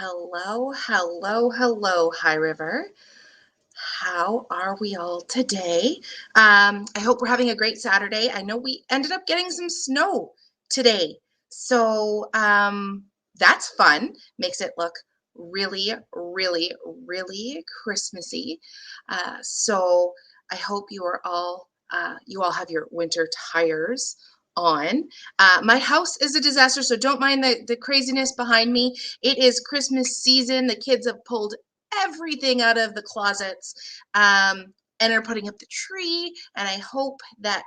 Hello, hello, hello, High River. How are we all today? I hope we're having a great Saturday. I know we ended up getting some snow today, so that's fun. Makes it look really, really, really Christmassy. So I hope you all have your winter tires on. My house is a disaster, so don't mind the craziness behind me. It is Christmas season. The kids have pulled everything out of the closets and are putting up the tree. And I hope that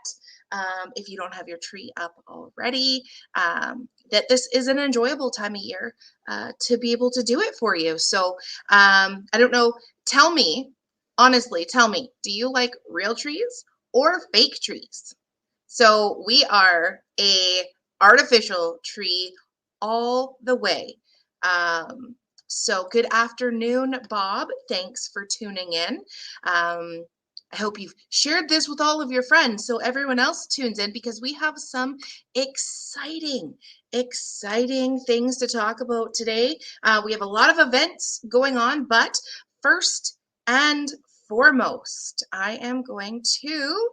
if you don't have your tree up already, that this is an enjoyable time of year to be able to do it for you. So I don't know. Tell me, honestly, tell me, do you like real trees or fake trees? So we are a artificial tree all the way. So good afternoon, Bob. Thanks for tuning in. I hope you've shared this with all of your friends so everyone else tunes in because we have some exciting things to talk about today. We have a lot of events going on, but first and foremost, I am going to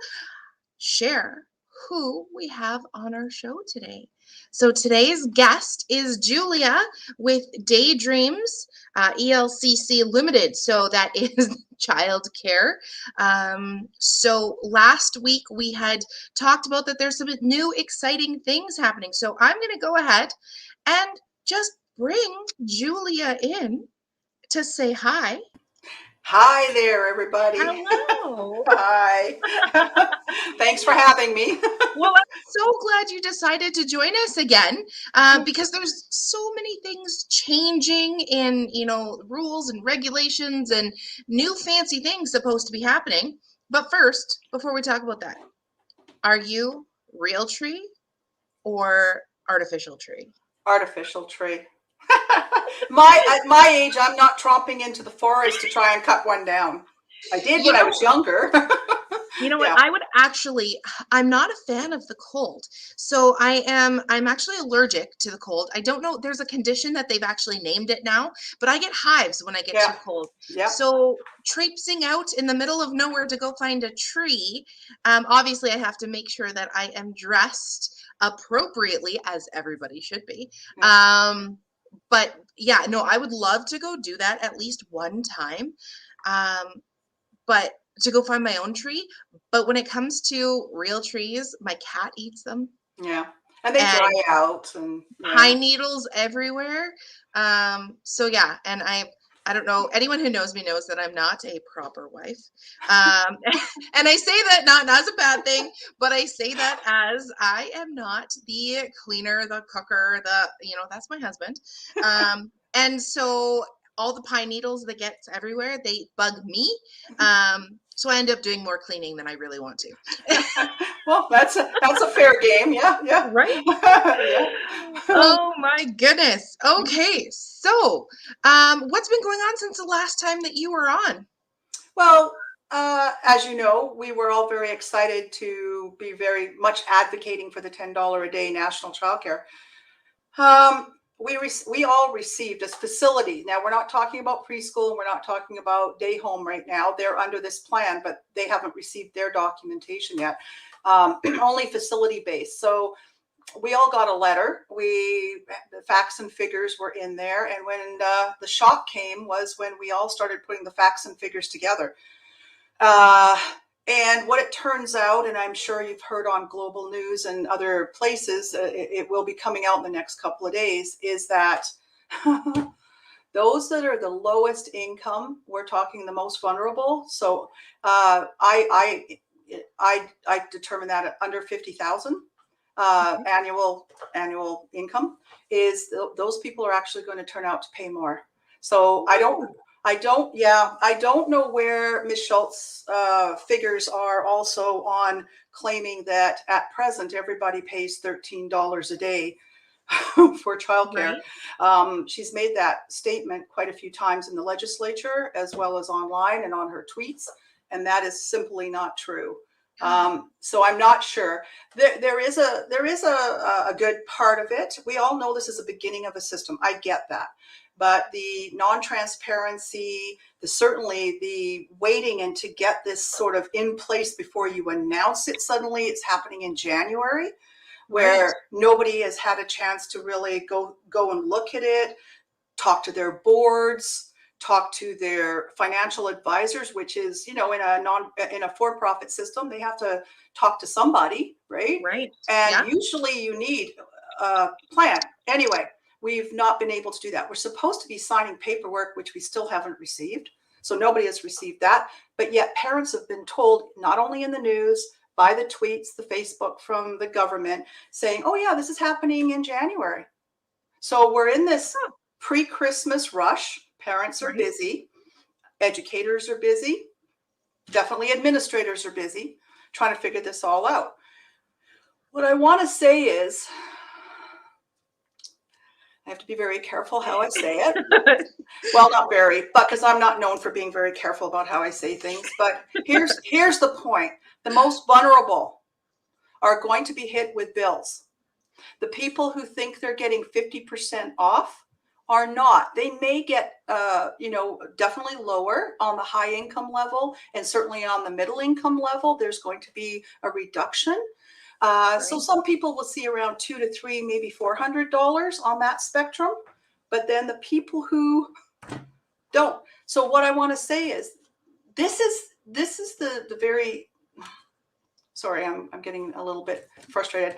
share who we have on our show today. So today's guest is Julia with Daydreams ELCC Ltd. So that is childcare. So last week we had talked about that there's some new exciting things happening. So I'm going to go ahead and just bring Julia in to say hi. Hi there, everybody. Hello. Hi. Thanks for having me. Well, I'm so glad you decided to join us again because there's so many things changing in, rules and regulations and new fancy things supposed to be happening. But first, before we talk about that, are you real tree or artificial tree? Artificial tree. At my age, I'm not tromping into the forest to try and cut one down. I did when I was younger. You know what? Yeah. I'm not a fan of the cold. So I'm actually allergic to the cold. I don't know, there's a condition that they've actually named it now, but I get hives when I get too Yeah. cold. Yeah. So traipsing out in the middle of nowhere to go find a tree, obviously I have to make sure that I am dressed appropriately, as everybody should be. But yeah, no, I would love to go do that at least one time. But to go find my own tree. But when it comes to real trees, my cat eats them. Yeah. And they dry And out and yeah. pine needles everywhere. So yeah, and I don't know, anyone who knows me knows that I'm not a proper wife. And I say that not as a bad thing, but I say that as I am not the cleaner, the cooker, that's my husband. And so all the pine needles that gets everywhere, they bug me. So I end up doing more cleaning than I really want to. Well, that's a fair game. Yeah. Yeah. Right? Yeah. Oh my goodness. Okay, so what's been going on since the last time that you were on? Well, as you know, we were all very excited to be very much advocating for the $10 a day national childcare. We all received as facility. Now we're not talking about preschool. We're not talking about day home right now. They're under this plan, but they haven't received their documentation yet. Only facility based. So we all got a letter. The facts and figures were in there. And when the shock came was when we all started putting the facts and figures together. And what it turns out, and I'm sure you've heard on global news and other places, it will be coming out in the next couple of days, is that those that are the lowest income, we're talking the most vulnerable. So I determined that at under 50,000 annual income is those people are actually going to turn out to pay more. So I don't know where Ms. Schultz's figures are also on claiming that at present everybody pays $13 a day for childcare. Right. She's made that statement quite a few times in the legislature as well as online and on her tweets, and that is simply not true. So I'm not sure. There is a good part of it. We all know this is the beginning of a system. I get that. But the non-transparency, certainly the waiting and to get this sort of in place before you announce it, suddenly it's happening in January, where nobody has had a chance to really go and look at it, talk to their boards, talk to their financial advisors, which is, in a for-profit system, they have to talk to somebody, right? Right. And usually you need a plan. Anyway, we've not been able to do that. We're supposed to be signing paperwork, which we still haven't received. So nobody has received that. But yet parents have been told, not only in the news, by the tweets, the Facebook from the government saying, oh yeah, this is happening in January. So we're in this pre-Christmas rush. Parents are busy. Educators are busy. Definitely administrators are busy trying to figure this all out. What I want to say is, I have to be very careful how I say it. Well, not very, but because I'm not known for being very careful about how I say things. But here's the point. The most vulnerable are going to be hit with bills. The people who think they're getting 50% off are not. They may get, definitely lower on the high income level, and certainly on the middle income level, there's going to be a reduction. So some people will see around $200 to $300, maybe $400 on that spectrum, but then the people who don't. So what I want to say is, this is the very, sorry, I'm getting a little bit frustrated.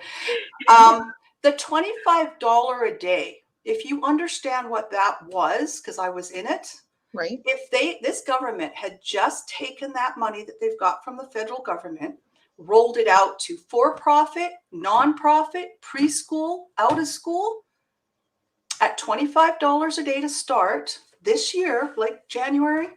The $25 a day, if you understand what that was, because I was in it, right? If this government had just taken that money that they've got from the federal government, rolled it out to for-profit, nonprofit, preschool, out of school, at $25 a day to start this year, like January,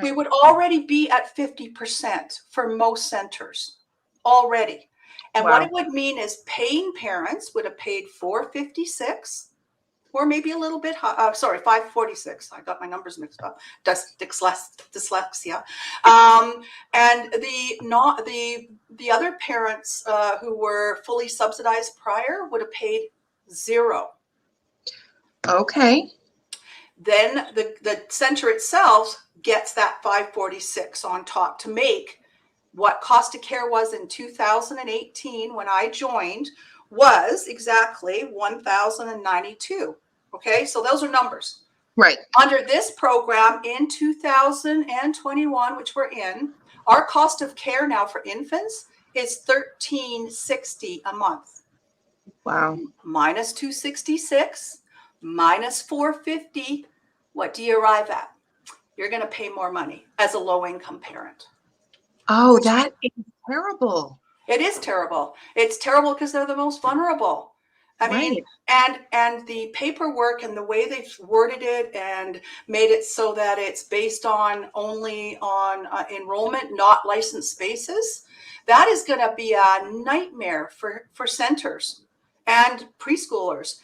we would already be at 50% for most centers already. And what it would mean is paying parents would have paid $456, or maybe a little bit high, sorry, $546. I got my numbers mixed up. Dyslexia. And the other parents who were fully subsidized prior would have paid $0. Okay. Then the center itself gets that $546 on top to make what cost of care was in 2018 when I joined was exactly $1,092. Okay, so those are numbers. Right. Under this program in 2021, which we're in, our cost of care now for infants is $1,360 a month. Wow. Minus 266, minus 450. What do you arrive at? You're going to pay more money as a low-income parent. Oh, that is terrible. It is terrible. It's terrible because they're the most vulnerable. I mean, and the paperwork and the way they've worded it and made it so that it's based on only on enrollment, not licensed spaces, that is going to be a nightmare for centers and preschoolers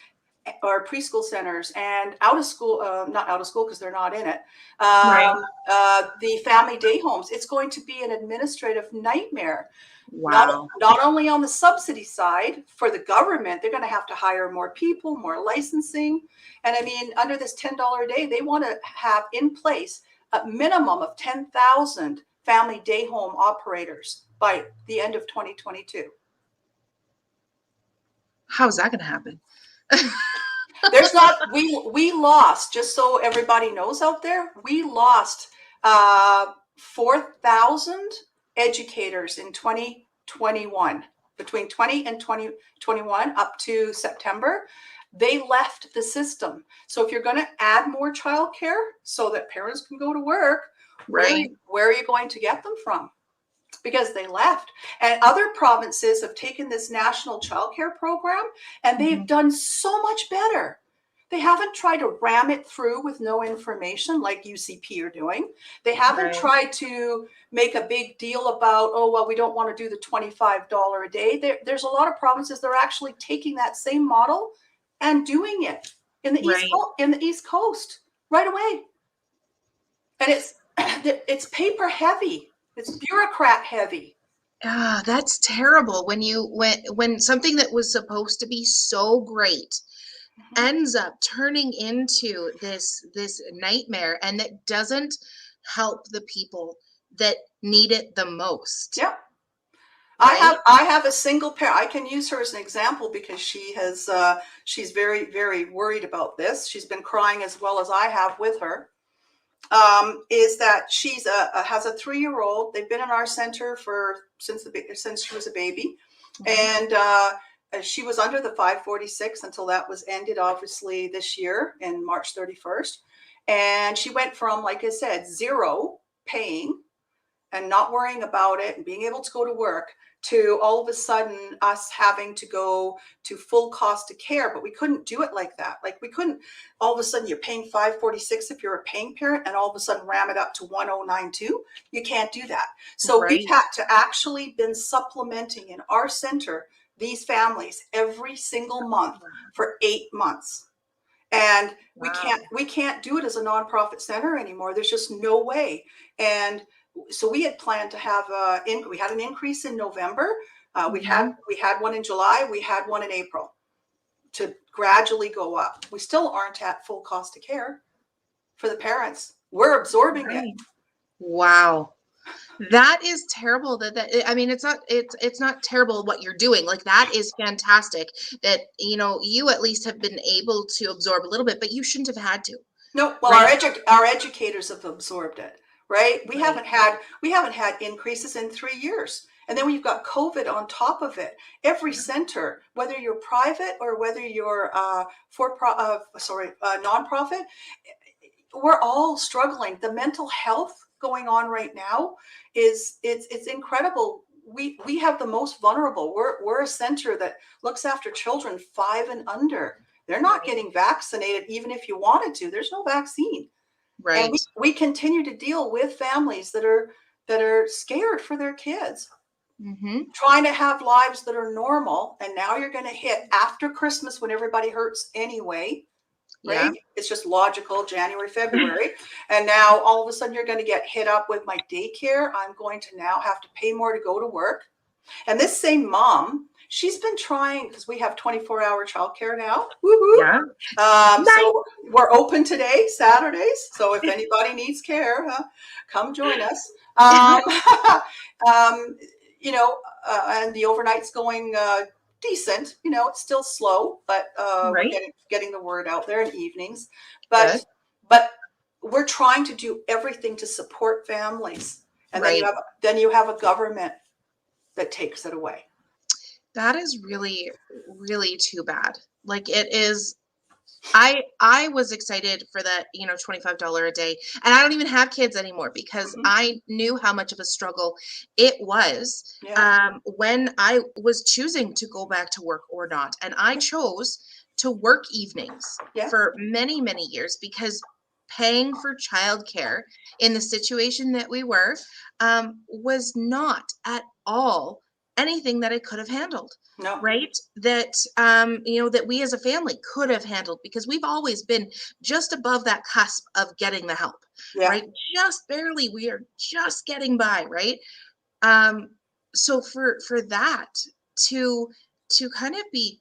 or preschool centers and out of school, not out of school because they're not in it, the family day homes. It's going to be an administrative nightmare. Wow. Not only on the subsidy side for the government, they're going to have to hire more people, more licensing. And I mean, under this $10 a day, they want to have in place a minimum of 10,000 family day home operators by the end of 2022. How's that going to happen? There's not, we lost, just so everybody knows out there, we lost 4,000 educators in 2021, between 20 and 2021 up to September. They left the system. So if you're going to add more childcare so that parents can go to work, where are you going to get them from? Because they left. And other provinces have taken this national childcare program and they've done so much better. They haven't tried to ram it through with no information like UCP are doing. They haven't tried to make a big deal about, oh, well, we don't want to do the $25 a day. There's a lot of provinces that are actually taking that same model and doing it in the East Coast right away. And it's paper heavy. It's bureaucrat heavy. Ah, that's terrible when when something that was supposed to be so great Mhm. ends up turning into this nightmare, and that doesn't help the people that need it the most, Yeah. right? I have a single parent. I can use her as an example because she's very, very worried about this. She's been crying as well as I have with her. Is that she's has a 3-year-old. They've been in our center for since she was a baby, Mhm. and she was under the 546 until that was ended, obviously this year in March 31st. And she went from, like I said, zero paying and not worrying about it and being able to go to work, to all of a sudden us having to go to full cost of care. But we couldn't do it like that. Like, we couldn't all of a sudden you're paying 546 if you're a paying parent and all of a sudden ram it up to 1092. You can't do that. So we've Right. had to actually been supplementing in our center these families every single month for 8 months. And Wow. we can't do it as a nonprofit center anymore. There's just no way. And so we had planned to have we had an increase in November. Hmm. We had one in July. We had one in April to gradually go up. We still aren't at full cost of care for the parents. We're absorbing it. Right. Wow. That is terrible I mean, it's not terrible what you're doing. Like, that is fantastic that, you at least have been able to absorb a little bit, but you shouldn't have had to, No, well, right? our educators have absorbed it, right? Right. We haven't had increases in 3 years, and then we've got COVID on top of it. Every Yeah. center, whether you're private or whether you're nonprofit, we're all struggling. The mental health going on right now it's incredible. We have the most vulnerable. We're a center that looks after children 5 and under. They're not Right. getting vaccinated even if you wanted to. There's no vaccine. And Right. we continue to deal with families that are scared for their kids, Hmm. trying to have lives that are normal. And now you're going to hit after Christmas when everybody hurts anyway, Yeah. right? It's just logical, January, February. And now all of a sudden you're going to get hit up with my daycare. I'm going to now have to pay more to go to work. And this same mom, she's been trying, because we have 24-hour childcare now. Woohoo. Yeah. So Nice. we're open today, Saturdays. So if anybody needs care, come join us. Um, and the overnight's going decent. It's still slow, but we're Right. getting the word out there in evenings. Good. But we're trying to do everything to support families, and Right. then you have a government that takes it away. That is really, really too bad. Like, it is. I was excited for that, $25 a day. And I don't even have kids anymore because Mhm. I knew how much of a struggle it was, Yeah, when I was choosing to go back to work or not. And I yeah, chose to work evenings yeah. for many, many years because paying for childcare in the situation that we were, was not at all anything that I could have handled, No, right? That, that we as a family could have handled, because we've always been just above that cusp of getting the help, yeah. right? Just barely, we are just getting by, right? um so for that to kind of be,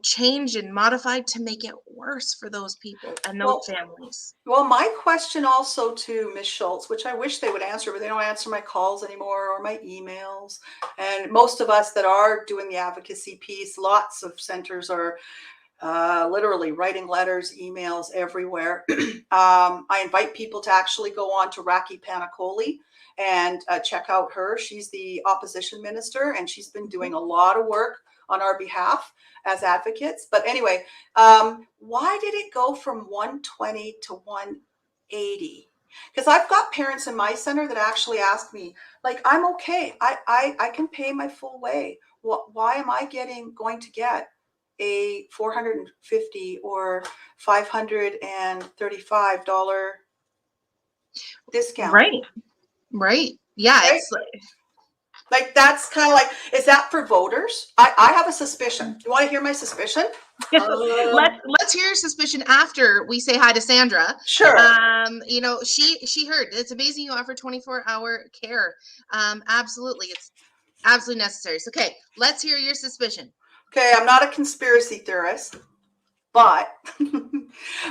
changed and modified to make it worse for those people and those Well, families. Well, my question also to Ms. Schultz, which I wish they would answer, but they don't answer my calls anymore or my emails. And most of us that are doing the advocacy piece, lots of centers are literally writing letters, emails everywhere. I invite people to actually go on to Raki Panicoli and check out her. She's the opposition minister, and she's been doing a lot of work on our behalf as advocates. But anyway, why did it go from 120 to 180? Because I've got parents in my center that actually ask me, like, I'm okay. I can pay my full way. Why am I going to get a 450 or $535 discount? Right. Right. Yeah, Right? it's like, Like, that's kind of like, is that for voters? I have a suspicion. Do you want to hear my suspicion? Let's hear your suspicion after we say hi to Sandra. Sure. You know, she heard. It's amazing you offer 24-hour care. Absolutely, it's absolutely necessary. So, okay, let's hear your suspicion. Okay, I'm not a conspiracy theorist, but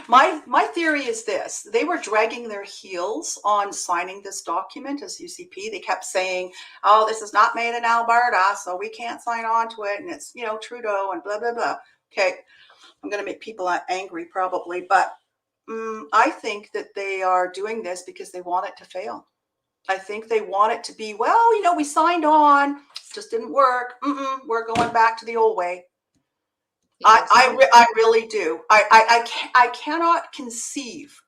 my theory is this. They were dragging their heels on signing this document as UCP. They kept saying, oh, this is not made in Alberta, so we can't sign on to it. And it's, you know, Trudeau and blah, blah, blah. Okay, I'm going to make people angry probably, but I think that they are doing this because they want it to fail. I think they want it to be, well, you know, we signed on, just didn't work. We're going back to the old way. Yes. I really do. I cannot conceive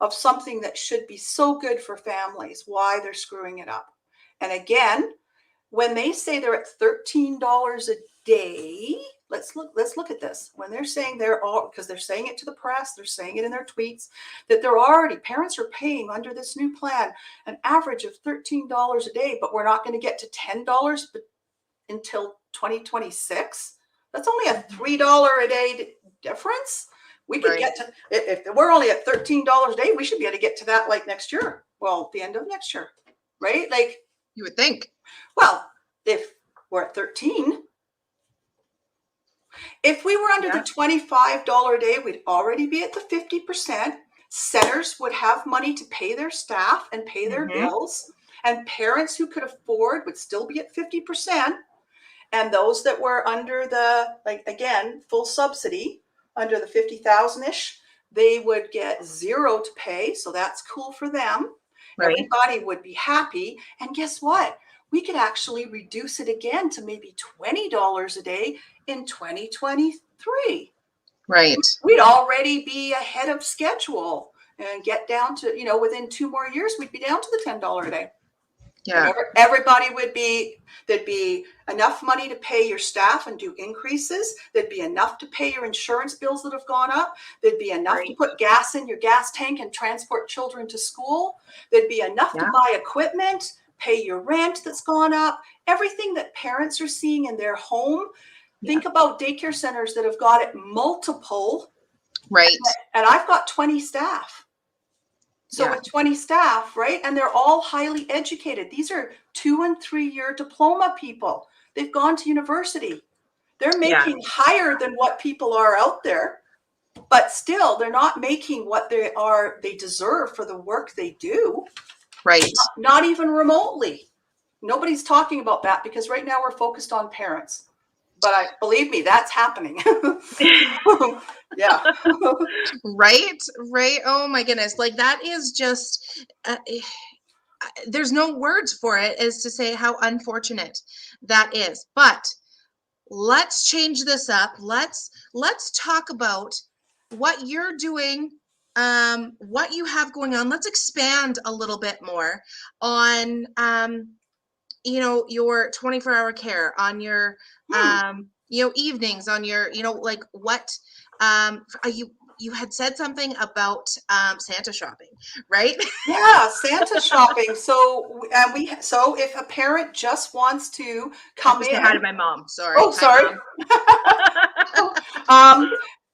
of something that should be so good for families, why they're screwing it up. And again, when they say they're at $13 a day, let's look at this. When they're saying they're all, because they're saying it to the press, they're saying it in their tweets, that they're already, parents are paying under this new plan an average of $13 a day, but we're not going to get to $10 until 2026. That's only a $3 a day difference. We could get to, if we're only at $13 a day, we should be able to get to that like next year. Well, the end of next year, right? Like, you would think. Well, if we're at 13, if we were under the $25 a day, we'd already be at the 50%. Centers would have money to pay their staff and pay their bills, and parents who could afford would still be at 50%. And those that were under the, like, again, full subsidy, under the 50,000-ish, they would get zero to pay. So that's cool for them. Right. Everybody would be happy. And guess what? We could actually reduce it again to maybe $20 a day in 2023. Right. We'd already be ahead of schedule and get down to, you know, within 2 more years, we'd be down to the $10 a day. Yeah. Everybody would be, there'd be enough money to pay your staff and do increases. There'd be enough to pay your insurance bills that have gone up. There'd be enough to put gas in your gas tank and transport children to school. There'd be enough to buy equipment, pay your rent that's gone up, everything that parents are seeing in their home. Think about daycare centers that have got it multiple. Right. And I've got 20 staff. So with 20 staff, right? And they're all highly educated. These are 2- and 3-year diploma people. They've gone to university. They're making higher than what people are out there, but still they're not making what they deserve for the work they do. Right. Not even remotely. Nobody's talking about that because right now we're focused on parents. But believe me, that's happening. Yeah. Right. Oh my goodness. Like, that is just, there's no words for it as to say how unfortunate that is. But let's change this up. Let's talk about what you're doing, what you have going on. Let's expand a little bit more on, you know, your 24-hour care, on your, you know, evenings, on your, you know, like what, you had said something about Santa shopping, right? Yeah, Santa shopping. So if a parent just wants to come in, say hi to my mom. Sorry. Oh, sorry.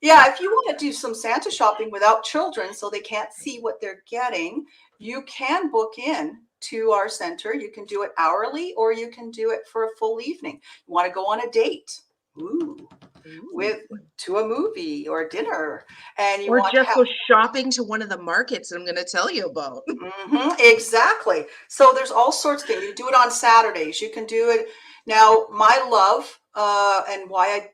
Yeah, if you want to do some Santa shopping without children, so they can't see what they're getting, you can book in to our center. You can do it hourly, or you can do it for a full evening. You want to go on a date? To a movie or dinner, and you want just go shopping to one of the markets that I'm going to tell you about. Exactly. So there's all sorts of things. You do it on Saturdays. You can do it. Now, my love and why I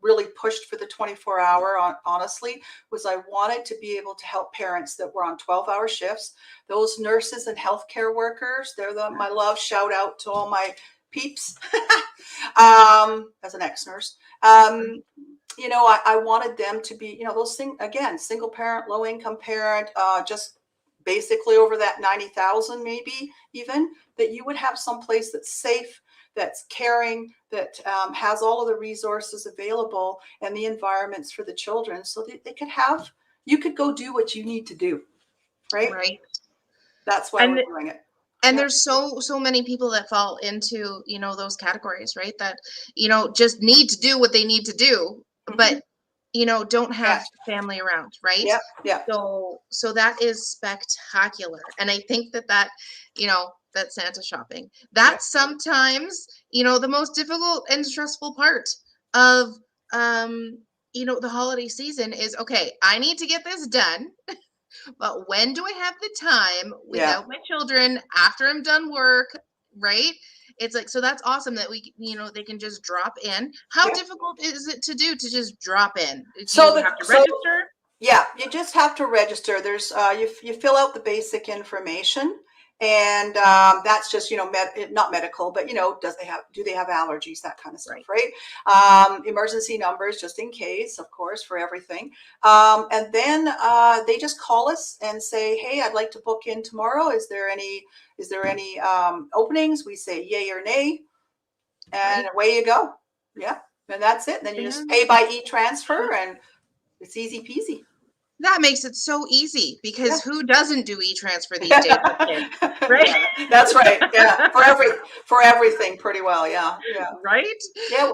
really pushed for the 24-hour, honestly, was I wanted to be able to help parents that were on 12-hour shifts. Those nurses and healthcare workers, they're my love. Shout out to all my peeps. As an ex-nurse, you know, I wanted them to be, you know, those things, again, single parent, low income parent, just basically over that 90,000, maybe even, that you would have some place that's safe, that's caring, that has all of the resources available and the environments for the children, so that they could have, you could go do what you need to do. Right. Right. That's why we're doing it. And there's so many people that fall into, those categories, right? That, just need to do what they need to do, but, don't have Yes. family around, right? Yep. Yep. So that is spectacular. And I think that, that Santa shopping, Yep. that's sometimes, the most difficult and stressful part of, the holiday season is, okay, I need to get this done. But when do I have the time Yeah. without my children after I'm done work, right? It's like, so that's awesome that they can just drop in. How Yep. difficult is it to do to just drop in? Do So you have to register? yeah, you just have to register. There's you fill out the basic information, and that's just not medical, but do they have allergies, that kind of stuff, Right. right? Emergency numbers just in case, of course, for everything. And then they just call us and say, hey, I'd like to book in tomorrow. Is there any openings? We say yay or nay, and Right. away you go. Yeah, and that's it. And then you just pay by e-transfer, and it's easy peasy. That makes it so easy, because Yeah. who doesn't do e-transfer these days with kids, right? Yeah, that's right. Yeah, for everything, pretty well. Yeah, yeah, Right? yeah.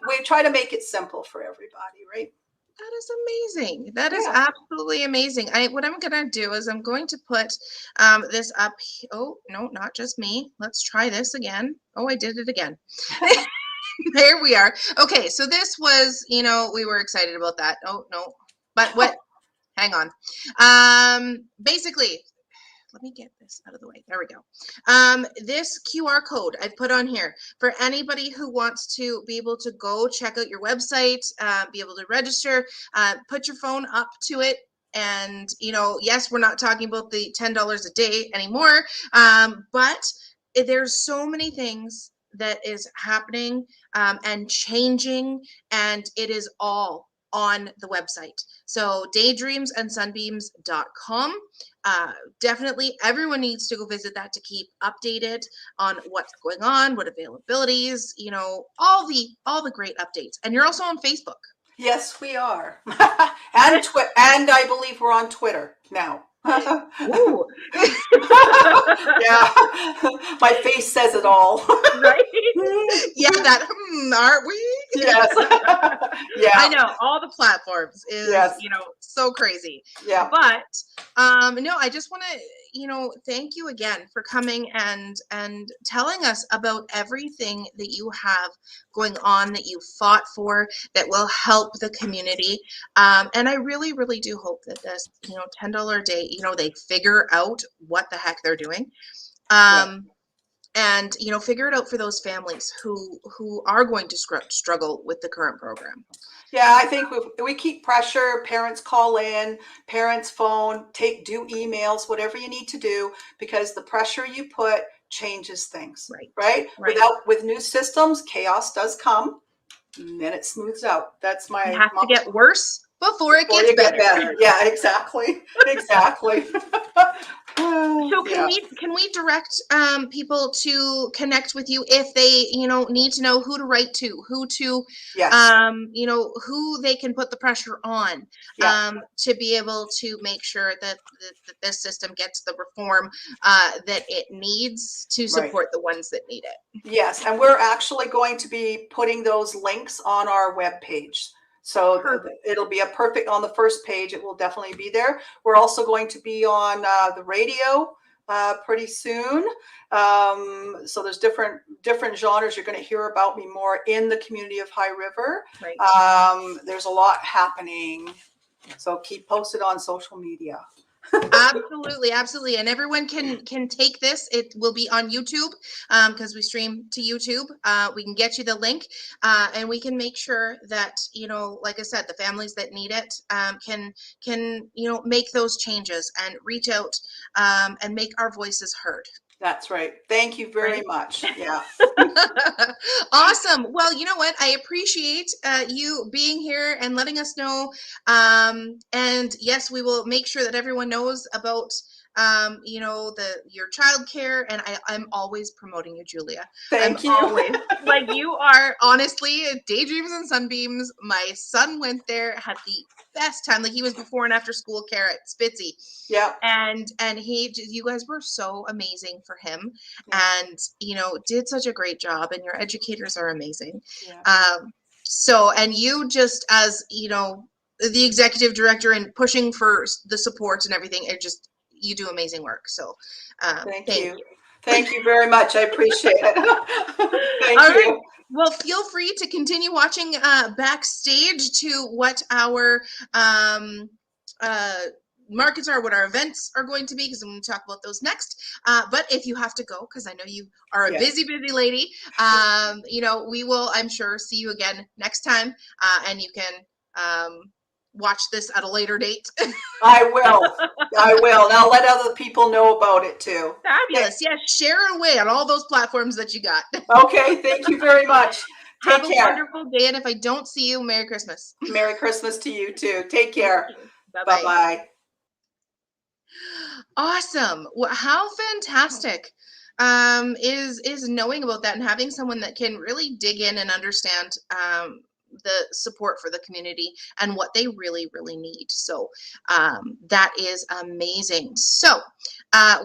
We try to make it simple for everybody, right? That is amazing. That is Yeah. absolutely amazing. What I'm gonna do is I'm going to put this up. Oh no, not just me. Let's try this again. Oh, I did it again. There we are. Okay, so this was, we were excited about that. Oh no, but what? Hang on. Basically, let me get this out of the way. There we go. This QR code I've put on here for anybody who wants to be able to go check out your website, be able to register, put your phone up to it. And, yes, we're not talking about the $10 a day anymore, but there's so many things that is happening and changing, and it is all on the website. So daydreamsandsunbeams.com. Definitely everyone needs to go visit that to keep updated on what's going on, what availabilities, all the great updates. And you're also on Facebook. Yes, we are, and I believe we're on Twitter now. Ooh. Yeah, my face says it all. Right? Yeah, that aren't we? Yes. Yeah. I know, all the platforms is, Yes. So crazy. Yeah. But no, I just want to, thank you again for coming and telling us about everything that you have going on, that you fought for, that will help the community. And I really, really do hope that this, $10 a day, they figure out what the heck they're doing. And figure it out for those families who are going to struggle with the current program. Yeah, I think we keep pressure. Parents call in, parents phone, do emails, whatever you need to do, because the pressure you put changes things. Right. With new systems, chaos does come, and then it smooths out. That's my. It has to get worse before it gets better. Yeah, exactly. Exactly. So can we direct people to connect with you if they need to know who to write to, who to who they can put the pressure on to be able to make sure that this system gets the reform that it needs to support the ones that need it. Yes, and we're actually going to be putting those links on our webpage. So it'll be on the first page. It will definitely be there. We're also going to be on the radio pretty soon. So there's different genres. You're going to hear about me more in the community of High River. There's a lot happening. So keep posted on social media. Absolutely. And everyone can take this. It will be on YouTube because we stream to YouTube. We can get you the link and we can make sure that, like I said, the families that need it can make those changes and reach out and make our voices heard. That's right. Thank you very much. Yeah. Awesome. Well, you know what? I appreciate you being here and letting us know. And yes, we will make sure that everyone knows about you know, your childcare, and I'm always promoting you, Julia. Thank you. Always, like, you are honestly Daydreams and Sunbeams. My son went there, had the best time. Like, he was before and after school care at Spitzy. Yeah. And you guys were so amazing for him, Yeah. and, you know, did such a great job, and your educators are amazing. Yeah. So, and you just, as, you know, the executive director and pushing for the support and everything, you do amazing work. So thank you. Thank you very much. I appreciate it. Thank All you. right. Well, feel free to continue watching backstage to what our markets are, what our events are going to be, because I'm going to talk about those next. But if you have to go, because I know you are a busy lady, you know, we will, I'm sure, see you again next time, and you can watch this at a later date. I will. And I'll let other people know about it too. Fabulous. Yes, share it away on all those platforms that you got. Okay, thank you very much. Have a wonderful day, and if I don't see you, Merry Christmas. Merry Christmas to you too. Take care. Bye-bye. Bye-bye. Awesome. Well, how fantastic is knowing about that and having someone that can really dig in and understand the support for the community and what they really, really need. So that is amazing. So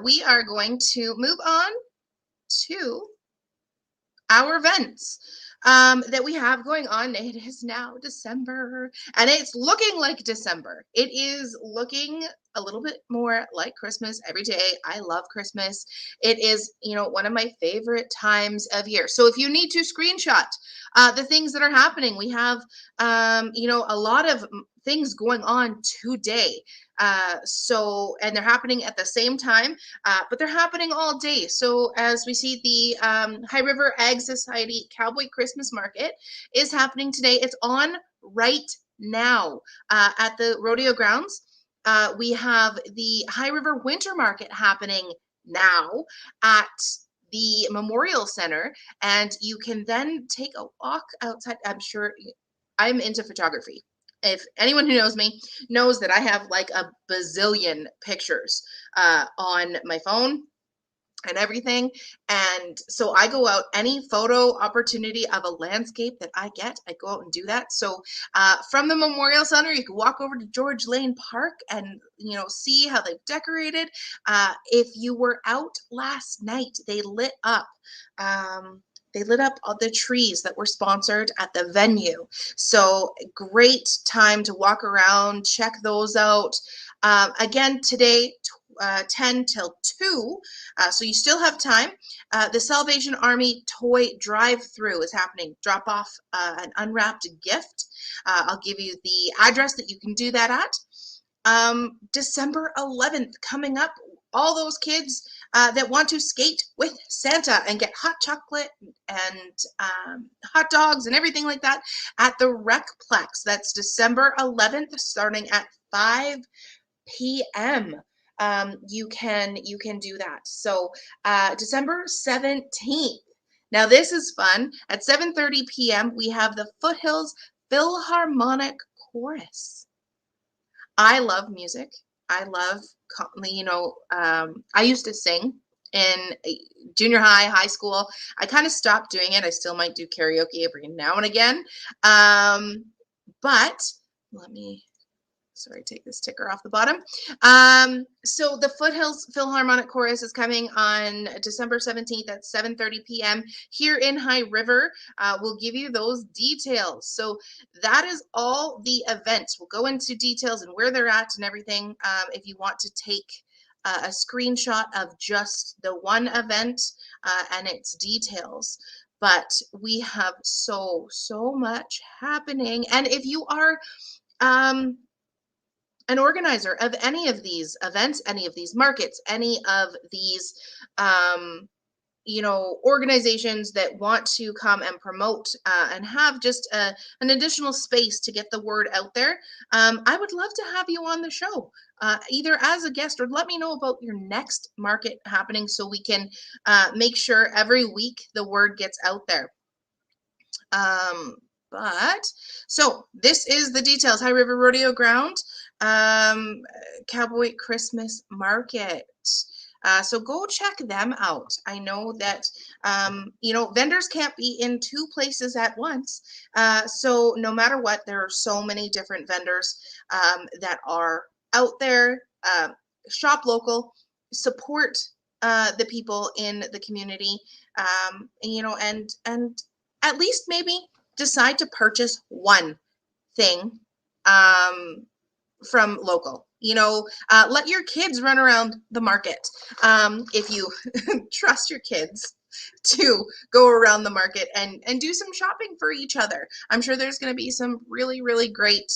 we are going to move on to our events that we have going on. It is now December, and it's looking like December. It is looking a little bit more like Christmas every day. I love Christmas. It is, you know, one of my favorite times of year. So if you need to screenshot the things that are happening, we have, you know, a lot of things going on today. And they're happening at the same time, but they're happening all day. So as we see, the High River Ag Society Cowboy Christmas Market is happening today. It's on right now at the rodeo grounds. We have the High River Winter Market happening now at the Memorial Center, and you can then take a walk outside. I'm sure I'm into photography. If anyone who knows me knows that I have like a bazillion pictures on my phone and everything. And so I go out, any photo opportunity of a landscape that I get, I go out and do that. So from the Memorial Center, you can walk over to George Lane Park and, you know, see how they've decorated. If you were out last night, they lit up all the trees that were sponsored at the venue. So great time to walk around, check those out. Again, today, 10 till 2, so you still have time. The Salvation Army toy drive-through is happening. Drop off an unwrapped gift. I'll give you the address that you can do that at. December 11th coming up. All those kids that want to skate with Santa and get hot chocolate and hot dogs and everything like that at the Recplex. That's December 11th, starting at 5 p.m. You can do that. So December 17th. Now this is fun. At 7:30 p.m. we have the Foothills Philharmonic Chorus. I love music. I love, you know, I used to sing in junior high school. I kind of stopped doing it. I still might do karaoke every now and again. But let me, take this ticker off the bottom. So the Foothills Philharmonic Chorus is coming on December 17th at 7:30 p.m. here in High River. We'll give you those details. So that is all the events. We'll go into details and where they're at and everything. If you want to take a screenshot of just the one event and its details. But we have so much happening. And if you are an organizer of any of these events, any of these markets, any of these, you know, organizations that want to come and promote and have just an additional space to get the word out there, I would love to have you on the show, either as a guest or let me know about your next market happening so we can make sure every week the word gets out there. So this is the details. High River Rodeo Ground. Cowboy Christmas Market. So go check them out. I know that, vendors can't be in two places at once. So no matter what, there are so many different vendors that are out there. Shop local, support the people in the community, and at least maybe decide to purchase one thing from local. Let your kids run around the market if you trust your kids to go around the market and do some shopping for each other. I'm sure there's going to be some really, really great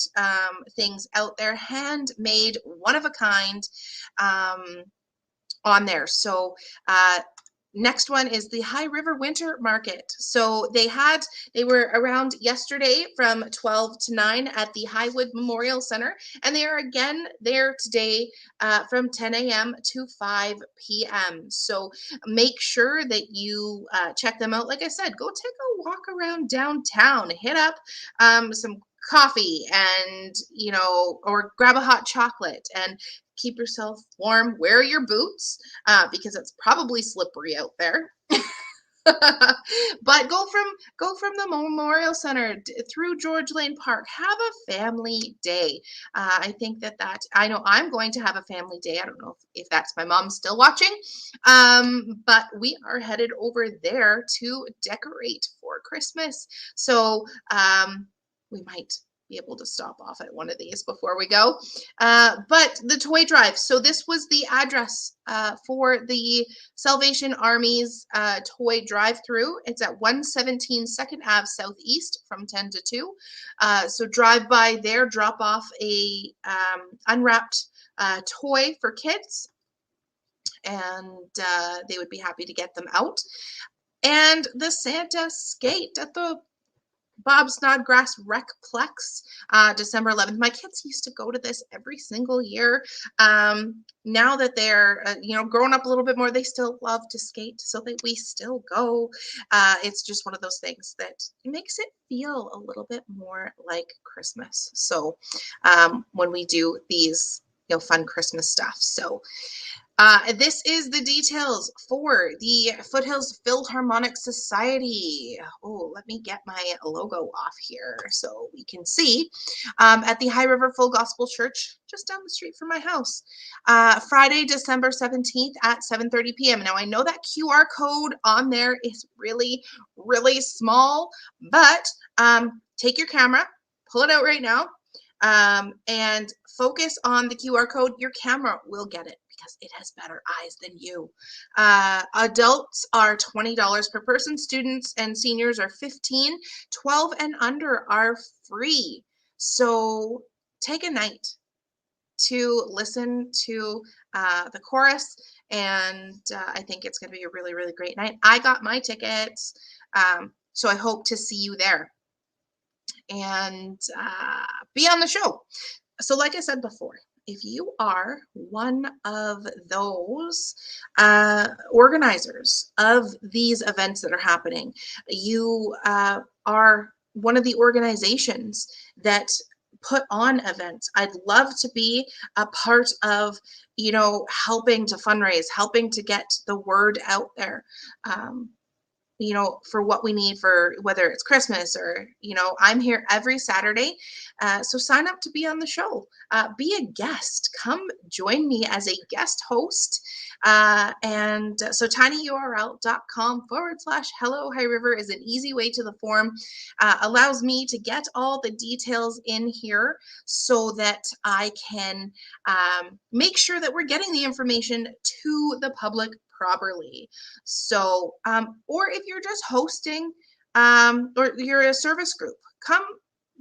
things out there, handmade, one of a kind, on there. So next one is the High River Winter Market. So they were around yesterday from 12 to 9 at the Highwood Memorial Center, and they are again there today from 10 a.m. to 5 p.m. So make sure that you check them out. Like I said, go take a walk around downtown, hit up some coffee and, or grab a hot chocolate and keep yourself warm. Wear your boots because it's probably slippery out there. But go from the Memorial Center through George Lane Park. Have a family day. I think that I know I'm going to have a family day. I don't know if that's my mom still watching, but we are headed over there to decorate for Christmas. So we might be able to stop off at one of these before we go. But the toy drive. So this was the address for the Salvation Army's toy drive-through. It's at 117 2nd Ave Southeast from 10 to 2. So drive by there, drop off a unwrapped toy for kids, and they would be happy to get them out. And the Santa skate at the Bob Snodgrass Recplex, December 11th. My kids used to go to this every single year. Now that they're, growing up a little bit more, they still love to skate, so we still go. It's just one of those things that makes it feel a little bit more like Christmas. So when we do these, fun Christmas stuff. So this is the details for the Foothills Philharmonic Society. Oh, let me get my logo off here so we can see. At the High River Full Gospel Church, just down the street from my house. Friday, December 17th at 7:30 p.m. Now, I know that QR code on there is really, really small, but take your camera, pull it out right now, and focus on the QR code. Your camera will get it, because it has better eyes than you. Adults are $20 per person. Students and seniors are $15. 12 and under are free. So take a night to listen to the chorus, and I think it's going to be a really, really great night. I got my tickets, so I hope to see you there and be on the show. So like I said before, if you are one of those organizers of these events that are happening, you are one of the organizations that put on events, I'd love to be a part of, helping to fundraise, helping to get the word out there. For what we need for whether it's Christmas or, I'm here every Saturday. So sign up to be on the show. Be a guest. Come join me as a guest host. And so tinyurl.com/Hello High River is an easy way to the form. Allows me to get all the details in here so that I can make sure that we're getting the information to the public properly. So, or if you're just hosting, or you're a service group, come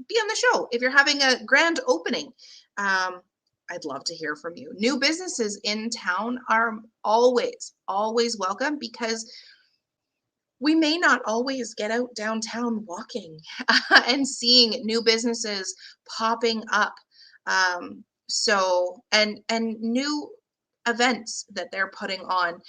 be on the show. If you're having a grand opening, I'd love to hear from you. New businesses in town are always, always welcome, because we may not always get out downtown walking and seeing new businesses popping up. So, and new events that they're putting on,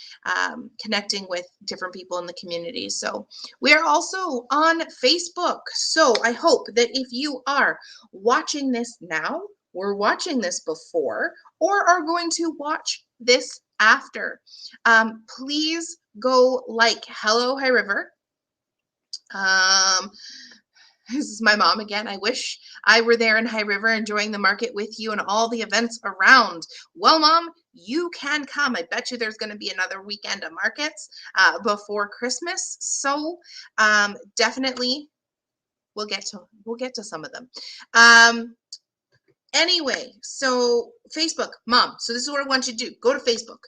connecting with different people in the community. So we are also on Facebook. So I hope that if you are watching this now, were watching this before or are going to watch this after, please go like Hello High River. This is my mom again. I wish I were there in High River enjoying the market with you and all the events around. Well, Mom, you can come. I bet you there's going to be another weekend of markets before Christmas. So definitely we'll get to some of them. Anyway, so Facebook, Mom. So this is what I want you to do. Go to Facebook.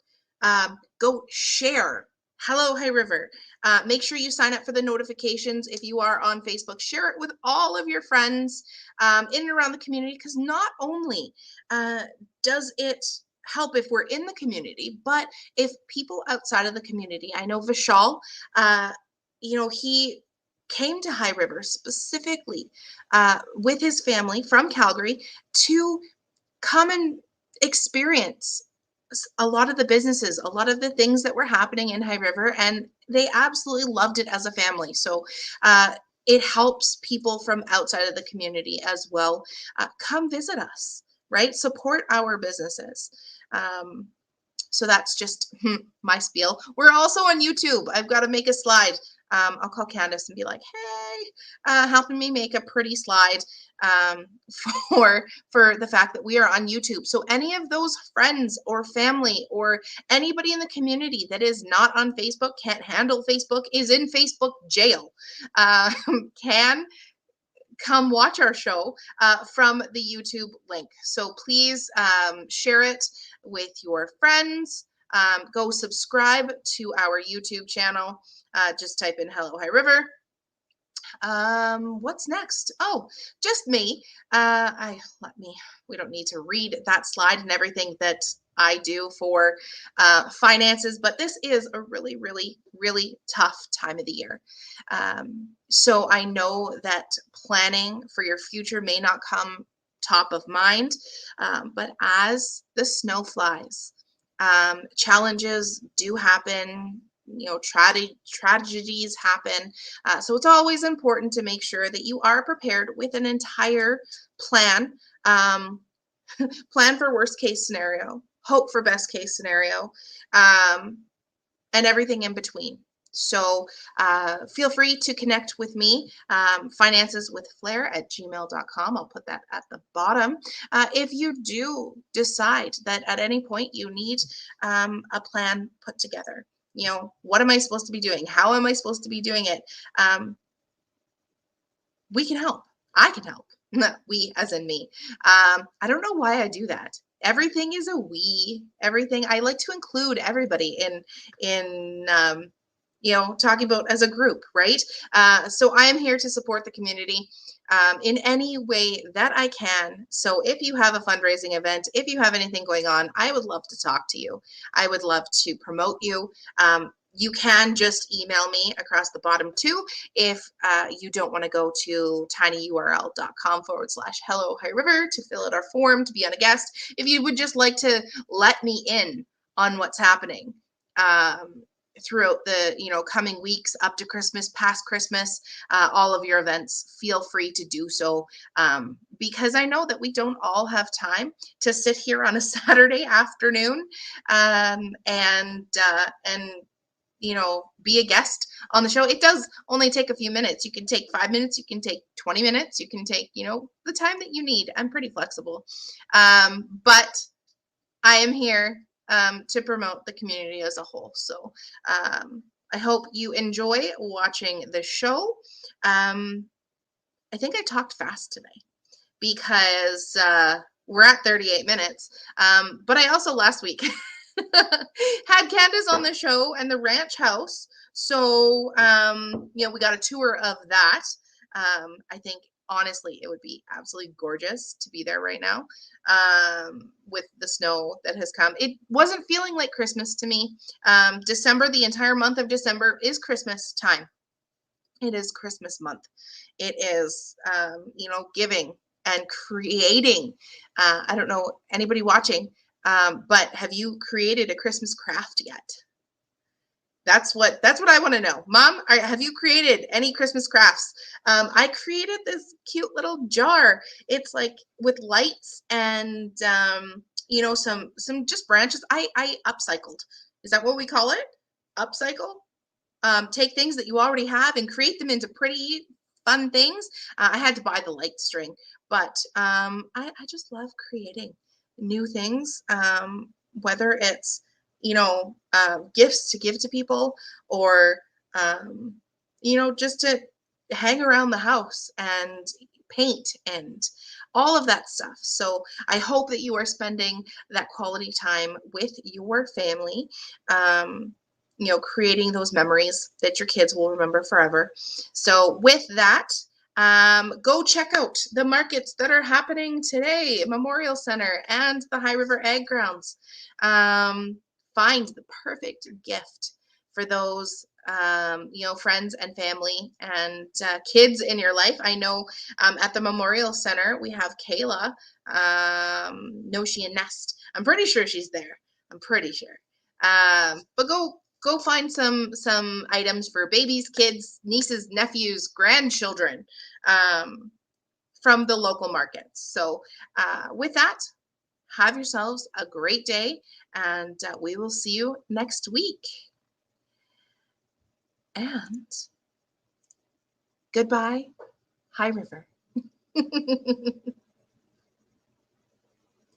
Go share Hello High River. Make sure you sign up for the notifications if you are on Facebook. Share it with all of your friends in and around the community, because not only does it help if we're in the community, but if people outside of the community, I know Vishal, he came to High River specifically with his family from Calgary to come and experience a lot of the businesses, a lot of the things that were happening in High River, and they absolutely loved it as a family. So it helps people from outside of the community as well. Come visit us, right? Support our businesses. So that's just my spiel. We're also on YouTube. I've got to make a slide. I'll call Candace and be like, hey, helping me make a pretty slide for the fact that we are on YouTube. So any of those friends or family or anybody in the community that is not on Facebook, can't handle Facebook, is in Facebook jail, can come watch our show from the YouTube link. So please share it with your friends. Go subscribe to our YouTube channel. Just type in Hello High River. What's next? Oh, just me. We don't need to read that slide and everything that I do for finances, but this is a really, really, really tough time of the year. So I know that planning for your future may not come top of mind, but as the snow flies, challenges do happen. Tragedies happen. So it's always important to make sure that you are prepared with an entire plan. Plan for worst case scenario, hope for best case scenario, and everything in between. So feel free to connect with me, financeswithflair@gmail.com. I'll put that at the bottom. If you do decide that at any point you need a plan put together, what am I supposed to be doing? How am I supposed to be doing it? We can help. I can help. We, as in me. I don't know why I do that. Everything is a we. Everything. I like to include everybody in talking about as a group, right? So I am here to support the community in any way that I can. So if you have a fundraising event, if you have anything going on, I would love to talk to you. I would love to promote you. You can just email me across the bottom too if you don't want to go to tinyurl.com/Hello High River to fill out our form to be on a guest. If you would just like to let me in on what's happening throughout the coming weeks up to Christmas, past Christmas, all of your events, feel free to do so, because I know that we don't all have time to sit here on a Saturday afternoon and be a guest on the show. It does only take a few minutes. You can take 5 minutes, you can take 20 minutes, you can take the time that you need. I'm pretty flexible, but I am here to promote the community as a whole. So I hope you enjoy watching the show. I think I talked fast today because we're at 38 minutes. But I also last week had Candace on the show and the ranch house. So, we got a tour of that. I think honestly, it would be absolutely gorgeous to be there right now with the snow that has come. It wasn't feeling like Christmas to me. December, the entire month of December is Christmas time. It is Christmas month. It is, giving and creating. I don't know anybody watching, but have you created a Christmas craft yet? That's what I want to know. Mom, have you created any Christmas crafts? I created this cute little jar. It's like with lights and you know, some just branches. I upcycled. Is that what we call it? Upcycle? Take things that you already have and create them into pretty fun things. I had to buy the light string, but I just love creating new things, whether it's, you know, gifts to give to people or, um, you know, just to hang around the house and paint and all of that stuff. So I hope that you are spending that quality time with your family. You know, creating those memories that your kids will remember forever. So with that, go check out the markets that are happening today, Memorial Center and the High River Ag Grounds. Find the perfect gift for those you know, friends and family and kids in your life. I know at the Memorial Center we have Kayla, Noshi and Nest. I'm pretty sure she's there. I'm pretty sure. But go find some items for babies, kids, nieces, nephews, grandchildren from the local markets. So with that, have yourselves a great day, and we will see you next week. And goodbye, High River.